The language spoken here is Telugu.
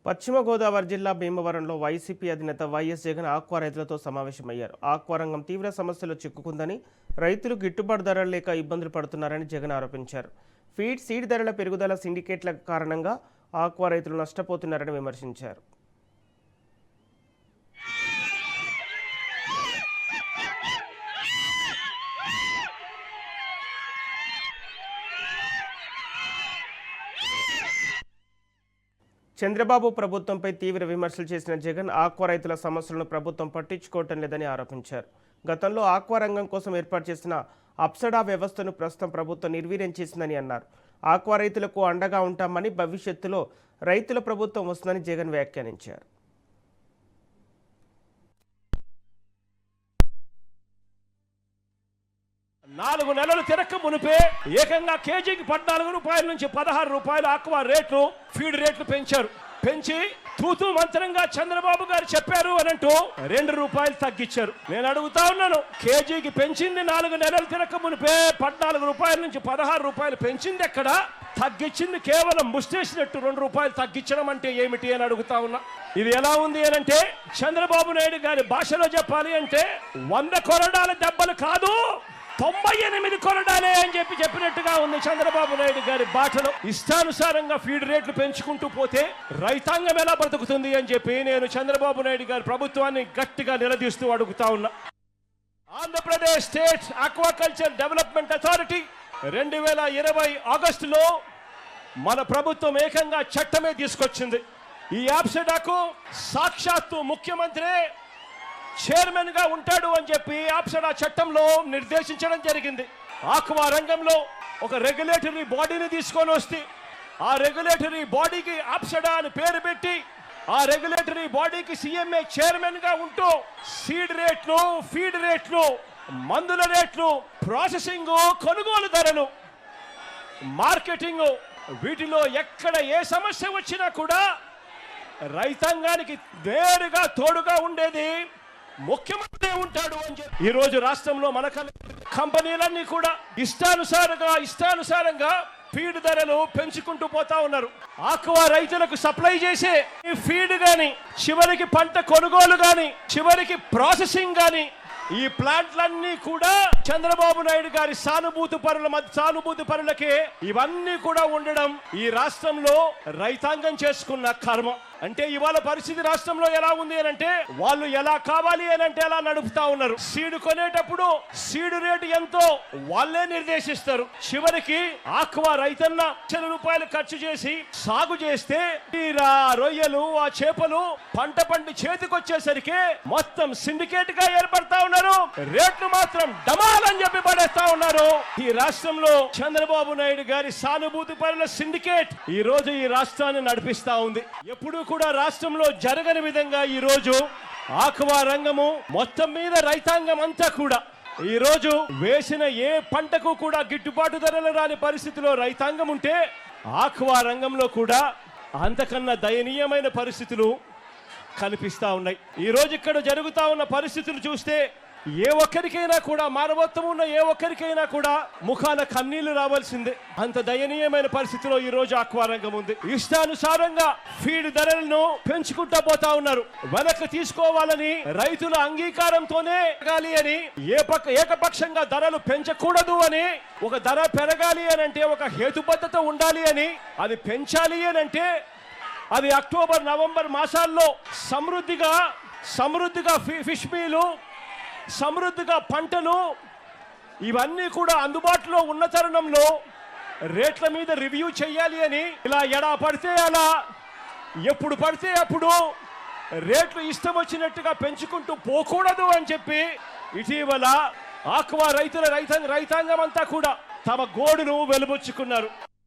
పశ్చిమ గోదావరి జిల్లా భీమవరంలో వైసీపీ అధినేత వైఎస్ జగన్ ఆక్వా రైతులతో సమావేశమయ్యారు. ఆక్వా రంగం తీవ్ర సమస్యలు చిక్కుకుందని, రైతులు గిట్టుబాటు ధరలు లేక ఇబ్బందులు పడుతున్నారని జగన్ ఆరోపించారు. సీడ్ ధరల పెరుగుదల, సిండికేట్ల కారణంగా ఆక్వా రైతులు నష్టపోతున్నారని విమర్శించారు. చంద్రబాబు ప్రభుత్వంపై తీవ్ర విమర్శలు చేసిన జగన్ ఆక్వా రైతుల సమస్యలను ప్రభుత్వం పట్టించుకోవటం లేదని ఆరోపించారు. గతంలో ఆక్వా రంగం కోసం ఏర్పాటు చేసిన అప్సడా వ్యవస్థను ప్రస్తుతం ప్రభుత్వం నిర్వీర్యం చేసిందని అన్నారు. ఆక్వా రైతులకు అండగా ఉంటామని, భవిష్యత్తులో రైతుల ప్రభుత్వం వస్తుందని జగన్ వ్యాఖ్యానించారు. నాలుగు నెలలు తిరక్క మునిపే ఏకంగా కేజీకి 14 రూపాయల నుంచి 16 రూపాయలు ఆక్వా రేట్లు, ఫీడ్ రేట్లు పెంచి తూతూ మంత్రంగా చంద్రబాబు గారు చెప్పారు అనంటూ 2 రూపాయలు తగ్గించారు. నేను అడుగుతా ఉన్నాను, కేజీకి పెంచింది 4 నెలలు తిరక్క మునిపే 14 రూపాయల నుంచి 16 రూపాయలు పెంచింది ఎక్కడ? తగ్గించింది కేవలం ముష్టేసినట్టు 2 రూపాయలు తగ్గించడం అంటే ఏమిటి అని అడుగుతా ఉన్నా. ఇది ఎలా ఉంది అనంటే, చంద్రబాబు నాయుడు గారి భాషలో చెప్పాలి అంటే 100 కొరడాల దెబ్బలు కాదు, 98 కొరడాలే అని చెప్పినట్టుగా ఉంది చంద్రబాబు నాయుడు గారి బాటలో. ఇష్టానుసారంగా ఫీడ్ రేట్లు పెంచుకుంటూ పోతే రైతాంగం ఎలా బ్రతుకుతుంది అని చెప్పి నేను చంద్రబాబు నాయుడు గారి ప్రభుత్వాన్ని గట్టిగా నిలదీస్తూ అడుగుతా ఉన్నా. Andhra Pradesh state aquaculture development authority 2020 ఆగస్టులో మన ప్రభుత్వం ఏకంగా చట్టమే తీసుకొచ్చింది. ఈ ఆప్సెడాకు సాక్షాత్తు ముఖ్యమంత్రి చైర్మన్ గా ఉంటాడు అని చెప్పి ఆప్సడా చట్టంలో నిర్దేశించడం జరిగింది. ఆక్వా రంగంలో ఒక రెగ్యులేటరీ బాడీని తీసుకొని వస్తే, ఆ రెగ్యులేటరీ బాడీకి ఆప్సడా అని పేరు పెట్టి, ఆ రెగ్యులేటరీ బాడీకి సీఎంఏ చైర్మన్ గా ఉంటూ సీడ్ రేట్లు, ఫీడ్ రేట్లు, మందుల రేట్లు, ప్రాసెసింగ్, కొనుగోలు ధరలు, మార్కెటింగ్, వీటిలో ఎక్కడ ఏ సమస్య వచ్చినా కూడా రైతాంగానికి నేరుగా తోడుగా ఉండేది ముఖ్యమంత్రి ఉంటాడు అని చెప్పి ఈ రోజు రాష్ట్రంలో మన కంపెనీలన్నీ కూడా ఇష్టానుసారంగా ఫీడ్ ధరలు పెంచుకుంటూ పోతా ఉన్నారు. ఆక్వా రైతులకు సప్లై చేసే ఫీడ్ గాని, చివరికి పంట కొనుగోలు గాని, చివరికి ప్రాసెసింగ్ గాని, ఈ ప్లాంట్లన్నీ కూడా చంద్రబాబు నాయుడు గారి సానుభూతి పరులకే ఇవన్నీ కూడా ఉండడం ఈ రాష్ట్రంలో రైతాంగం చేసుకున్న కర్మ. అంటే ఇవాళ పరిస్థితి రాష్ట్రంలో ఎలా ఉంది అని అంటే, వాళ్ళు ఎలా కావాలి అని అంటే అలా నడుపుతా ఉన్నారు. సీడ్ కొనేటప్పుడు సీడ్ రేటు ఎంతో వాళ్ళే నిర్దేశిస్తారు. చివరికి ఆక్వా రైతన్న ₹1,00,000 ఖర్చు చేసి సాగు చేస్తే రొయ్యలు, ఆ చేపలు పంట చేతికొచ్చేసరికి మొత్తం సిండికేట్ గా ఏర్పడతా ఉన్నారు. రేట్లు మాత్రం డమాల్ అని చెప్పి పడేస్తా ఉన్నారు. ఈ రాష్ట్రంలో చంద్రబాబు నాయుడు గారి సానుభూతి పరుల సిండికేట్ ఈ రోజు ఈ రాష్ట్రాన్ని నడిపిస్తా ఉంది. ఎప్పుడు కూడా రాష్ట్రంలో జరగని విధంగా ఈ రోజు ఆక్వా రంగము మొత్తం మీద రైతాంగం అంతా కూడా ఈ రోజు వేసిన ఏ పంటకు కూడా గిట్టుబాటు ధరలు రాని పరిస్థితిలో రైతాంగం ఉంటే, ఆక్వా రంగంలో కూడా అంతకన్నా దయనీయమైన పరిస్థితులు కనిపిస్తా ఉన్నాయి. ఈ రోజు ఇక్కడ జరుగుతా ఉన్న పరిస్థితులు చూస్తే ఏ ఒక్కరికైనా కూడా, మానవత్వం ఉన్న ఏ ఒక్కరికైనా కూడా ముఖాన కన్నీళ్లు రావాల్సిందే. అంత దయనీయమైన పరిస్థితిలో ఈ రోజు ఆక్వా రంగం ఉంది. ఇష్టానుసారంగా ఫీడ్ ధరలను పెంచుకుంటా పోతా ఉన్నారు. వెనక్కి తీసుకోవాలని, రైతుల అంగీకారంతోనే పెరగాలి అని, ఏకపక్షంగా ధరలు పెంచకూడదు అని, ఒక ధర పెరగాలి అని అంటే ఒక హేతుబద్ధత ఉండాలి అని, అది పెంచాలి అని అంటే అది అక్టోబర్, నవంబర్ మాసాల్లో సమృద్ధిగా ఫిష్ మీలు, సమృద్ధిగా పంటలు ఇవన్నీ కూడా అందుబాటులో ఉన్న తరుణంలో రేట్ల మీద రివ్యూ చేయాలి అని, ఇలా ఎడా పడితే అలా, ఎప్పుడు పడితే అప్పుడు రేట్లు ఇష్టం వచ్చినట్టుగా పెంచుకుంటూ పోకూడదు అని చెప్పి ఇటీవల ఆక్వా రైతాంగం అంతా కూడా తమ గోడును వెలుబుచ్చుకున్నారు.